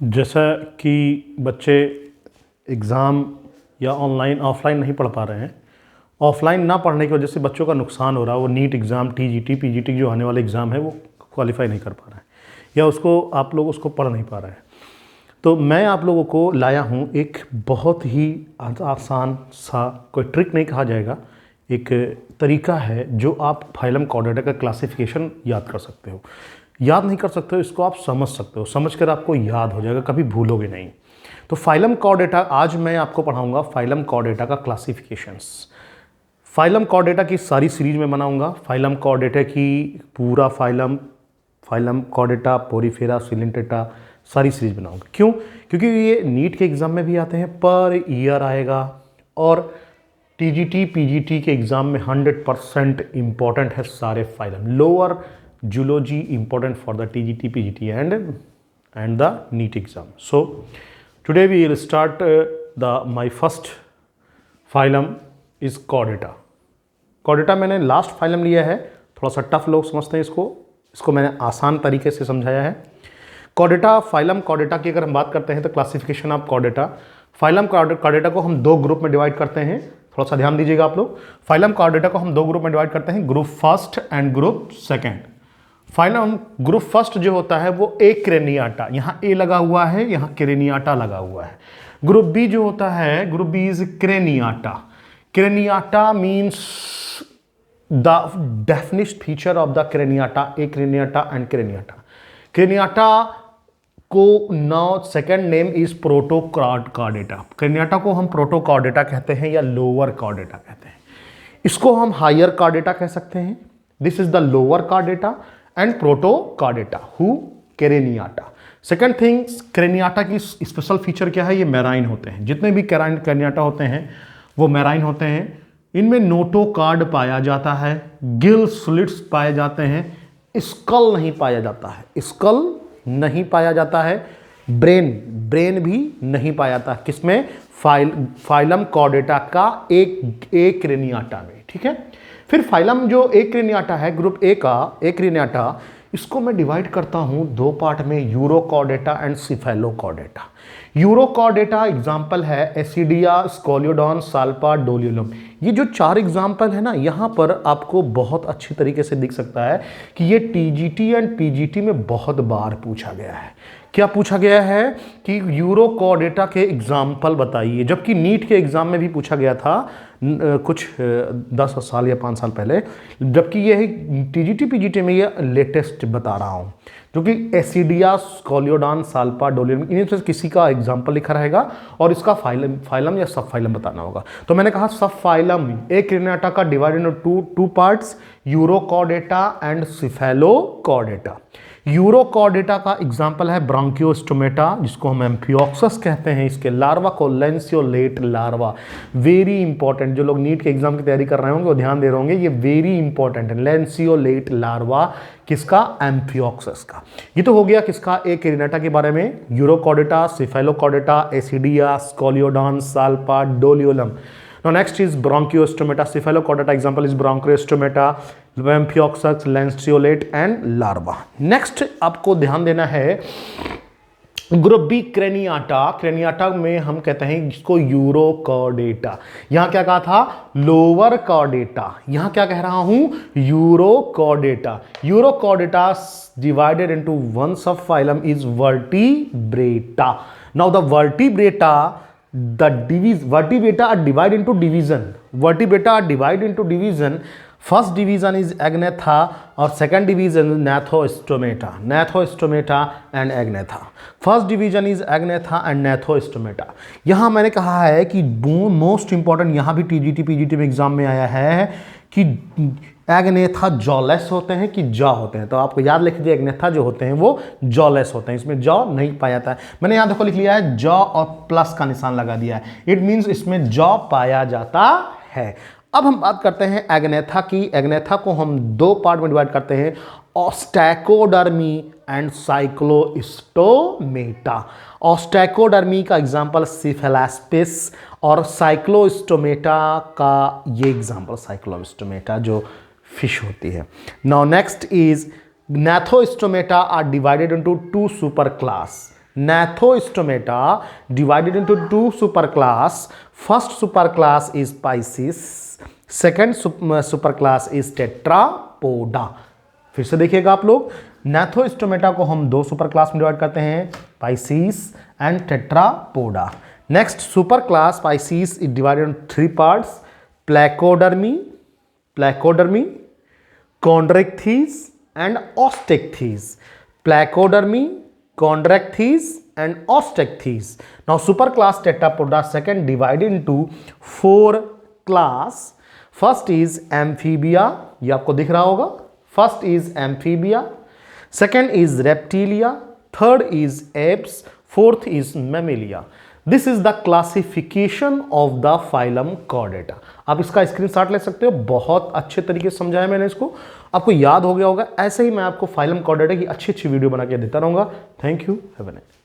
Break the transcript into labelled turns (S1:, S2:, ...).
S1: जैसा कि बच्चे एग्ज़ाम या ऑनलाइन ऑफलाइन नहीं पढ़ पा रहे हैं, ऑफलाइन ना पढ़ने की वजह से बच्चों का नुकसान हो रहा है। वो नीट एग्ज़ाम, टीजीटी, पीजीटी जो आने वाले एग्ज़ाम है वो क्वालिफाई नहीं कर पा रहा है, या उसको आप लोग उसको पढ़ नहीं पा रहे हैं। तो मैं आप लोगों को लाया हूँ एक बहुत ही आसान सा, कोई ट्रिक नहीं कहा जाएगा, एक तरीका है जो आप फाइलम कॉर्डेटा का क्लासिफिकेशन याद कर सकते हो। याद नहीं कर सकते हो, इसको आप समझ सकते हो, समझ कर आपको याद हो जाएगा, कभी भूलोगे नहीं। तो फाइलम कॉर्डेटा आज मैं आपको पढ़ाऊंगा, फाइलम कॉर्डेटा का क्लासिफिकेशंस। फाइलम कॉर्डेटा की सारी सीरीज में बनाऊंगा, फाइलम कॉर्डेटा की पूरा फाइलम कॉर्डेटा, पोरीफेरा, सिलेंटेटा, सारी सीरीज बनाऊंगा। क्यों? क्योंकि ये नीट के एग्ज़ाम में भी आते हैं, पर ईयर आएगा, और टीजीटी पीजीटी के एग्ज़ाम में 100% इंपॉर्टेंट है सारे phylum. Lower zoology important for the TGT PGT and the NEET exam. So today we will start my first phylum is Chordata. Chordata मैंने लास्ट फाइलम लिया है, थोड़ा सा टफ लोग समझते हैं इसको मैंने आसान तरीके से समझाया है। कॉर्डेटा, फाइलम कॉर्डेटा की अगर हम बात करते हैं तो classification of Chordata, phylum Chordata को हम दो ग्रुप में डिवाइड करते हैं। थोड़ा सा ध्यान दीजिएगा आप लोग। फाइलम कॉर्डेटा को हम दो ग्रुप में डिवाइड करते हैं, group first and group second. Phylum group first जो होता है वो ए क्रेनियाटा, यहाँ ए लगा हुआ है, यहाँ क्रेनियाटा लगा हुआ है। ग्रुप बी जो होता है, group B is Craniata. Craniata means the definite feature of the Craniata, Acraniata and Craniata. Craniata को now second name is Protochordata. Craniata को हम प्रोटोकॉर्डेटा कहते हैं या लोअर कॉर्डेटा कहते हैं। इसको हम हायर कॉर्डेटा कह सकते हैं। This is the lower Chordata and Protochordata who Craniata. Second thing, Craniata की स्पेशल फीचर क्या है? ये मैराइन होते हैं। जितने भी क्रेनियाटा होते हैं वो मैराइन होते हैं। इनमें नोटोकार्ड पाया जाता है, गिल स्लिट्स पाए जाते हैं, स्कल नहीं पाया जाता है, स्कल नहीं पाया जाता है, ब्रेन भी नहीं पाया जाता। किसमें? फाइलम कॉर्डेटा का एक क्रेनियाटा में। ठीक है। फिर फाइलम जो एक क्रेनियाटा है, ग्रुप ए का एक क्रेनियाटा, इसको मैं डिवाइड करता हूं दो पार्ट में, urochordata and cephalochordata. Urochordata example है एसिडिया, स्कोलियोडॉन, साल्पा, डोलियोलम। ये जो चार एग्जाम्पल है ना, यहाँ पर आपको बहुत अच्छी तरीके से दिख सकता है कि ये टीजीटी एंड पीजीटी में बहुत बार पूछा गया है। क्या पूछा गया है कि यूरोकॉर्डेटा के एग्जाम्पल बताइए, जबकि नीट के एग्जाम में भी पूछा गया था कुछ 10 साल या 5 साल पहले, जबकि ये टीजीटी पीजीटी में ये लेटेस्ट बता रहा हूँ, क्योंकि एसिडिया, स्कोलियोडॉन, साल्पा, डोलियोलम, इन्हीं से किसी का एग्जाम्पल लिखा रहेगा और इसका फाइलम या सब फाइलम बताना होगा। तो मैंने कहा सब फाइलम एक क्रेनियाटा का divide into two parts, urochordata and cephalochordata. Urochordata का एग्जाम्पल है ब्रांकियोस्टोमेटा, जिसको हम एम्फियोक्सस कहते हैं। इसके लार्वा को लैंसियोलेट लार्वा, वेरी इंपॉर्टेंट। जो लोग नीट के एग्जाम की तैयारी कर रहे होंगे वो ध्यान दे रहे होंगे, ये वेरी इंपॉर्टेंट है। लैंसियोलेट लार्वा किसका? एम्फियोक्सस का। ये तो हो गया किसका? एक क्रेनियाटा के बारे में, Urochordata, Cephalochordata, Ascidia, Scoliodon, Salpa, Doliolum. Now next is bronchiostomata. Cephalochordata example is bronchiostomata, Amphioxus, lanceolate and larva. Next आपको ध्यान देना है ग्रुप बी क्रेनियाटा। क्रेनियाटा में हम कहते हैं जिसको यूरोकॉर्डेटा। यहां क्या कहा था? Lower Chordata. यहां क्या कह रहा हूं? Urochordata. Urochordata divided into one sub phylum is Vertebrata. Now the Vertebrata, vertebrata are divided into division. Vertebrata are divided into division. First division is agnatha और second division is gnathostomata. Gnathostomata and agnatha. First division is agnatha and gnathostomata. यहाँ मैंने कहा है कि most important, यहाँ भी TGT PGT में exam में आया है कि एग्नेथा जॉलेस होते हैं कि जॉ होते हैं। तो आपको याद लिख दिया, एग्नेथा जो होते हैं वो जॉलेस होते हैं, इसमें जॉ नहीं पाया जाता है। मैंने यहाँ देखो लिख लिया है जॉ और प्लस का निशान लगा दिया है, इट मीन्स इसमें जॉ पाया जाता है। अब हम बात करते हैं एग्नेथा की। एग्नेथा को हम दो पार्ट में डिवाइड करते हैं, ऑस्टैकोडर्मी एंड साइक्लोस्टोमेटा। ऑस्टैकोडर्मी का एग्जाम्पल सिफेलास्पिस और साइक्लोस्टोमेटा का ये एग्जाम्पल साइक्लोस्टोमेटा जो फिश होती है। नाउ नेक्स्ट इज gnathostomaटा are divided into two super class. Gnathostomata divided into two superclass. First superclass is Pisces. Second superclass is Tetrapoda. फिर से देखिएगा आप लोग, Gnathostomata को हम दो सुपर क्लास में डिवाइड करते हैं, Pisces and Tetrapoda. Next super class Pisces is divided into three parts: Placodermy, Chondrichthyes and Osteichthyes. Placodermy, Chondrichthyes and Osteichthyes. Now superclass Tetrapoda second divided into four class. First is Amphibia, ये आपको दिख रहा होगा. First is Amphibia, second is Reptilia, third is Apes, fourth is Mammalia. This is the classification of the phylum Chordata. आप इसका screenshot ले सकते हो, बहुत अच्छे तरीके से समझाया मैंने इसको, आपको याद हो गया होगा. ऐसे ही मैं आपको फाइलम कॉर्डेटा की अच्छी वीडियो बना के देता रहूंगा. Thank you, have a nice day.